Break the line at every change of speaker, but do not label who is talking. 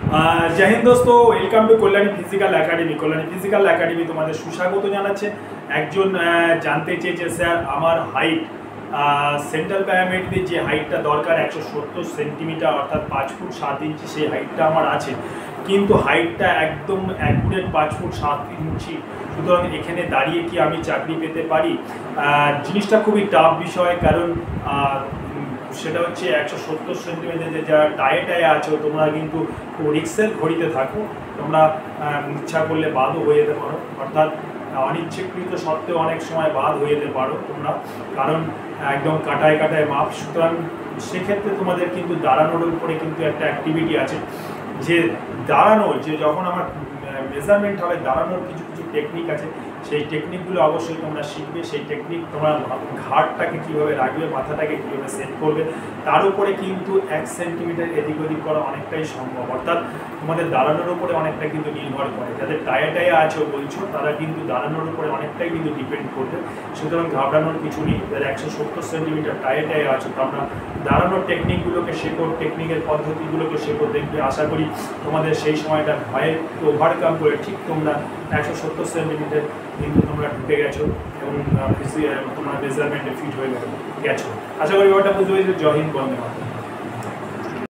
जय हिंद दोस्तों, welcome to Kalyani physical academy. Kalyani physical academy तुम्हारे सुस्वागत জানাচ্ছে। একজন জানতে চেয়েছে স্যার আমার হাইট সেন্ট্রাল প্যারামেট্রির যে হাইটটা দরকার 170 সেন্টিমিটার অর্থাৎ 5 ফুট 7 ইঞ্চি, সেই হাইটটা আমার আছে, কিন্তু হাইটটা একদম অ্যাকুরেট 5 ফুট 7 ইঞ্চি। সুতরাং এখানে দাঁড়িয়ে কি আমি চাকরি পেতে পারি? জিনিসটা খুবই টাফ বিষয়, কারণ সেটা হচ্ছে 170 সেন্টিমিটার যে যারা টায়ে আছো তোমরা কিন্তু রিক্সের ঘড়িতে থাকো। তোমরা ইচ্ছা করলে বাদও হয়ে যেতে পারো, অর্থাৎ অনিচ্ছাকৃত সত্ত্বেও অনেক সময় বাদ হয়ে যেতে পারো তোমরা, কারণ একদম কাটায় মাপ। সুতরাং সেক্ষেত্রে তোমাদের কিন্তু দাঁড়ানোর উপরে কিন্তু একটা অ্যাক্টিভিটি আছে, যে দাঁড়ানোর যে যখন আমার মেজারমেন্ট হবে দাঁড়ানোর কিছু কিছু টেকনিক আছে, সেই টেকনিকগুলো অবশ্যই তোমরা শিখবে। সেই টেকনিক তোমরা ঘাড়টাকে কীভাবে রাখবে, মাথাটাকে কীভাবে সেট করবে, তার উপরে কিন্তু 1 সেন্টিমিটার এদিক ওদিক করা অনেকটাই সম্ভব। অর্থাৎ তোমাদের দাঁড়ানোর উপরে অনেকটা কিন্তু নির্ভর করে। যাদের টায়ে আছো বলছো তারা কিন্তু দাঁড়ানোর উপরে অনেকটাই কিন্তু ডিপেন্ড করবে। সুতরাং ঘাবড়ানোর কিছু নেই। যাদের 170 সেন্টিমিটার টায়ে আছো তোমরা দাঁড়ানোর টেকনিকগুলোকে শেখো, টেকনিকের পদ্ধতিগুলোকে শেখো। দেখবে আশা করি তোমাদের সেই সময়টা ভয়ের ওভারকাম করে ঠিক তোমরা 170 সেন্টিমিটার কিন্তু তোমরা ঢুকে গেছো এবং তোমরা মেজারমেন্টে ফিট হয়ে গেছো। আশা করি ব্যাপারটা বুঝতে পেরেছো। জয় হিন্দ, বন্দে মাতরম।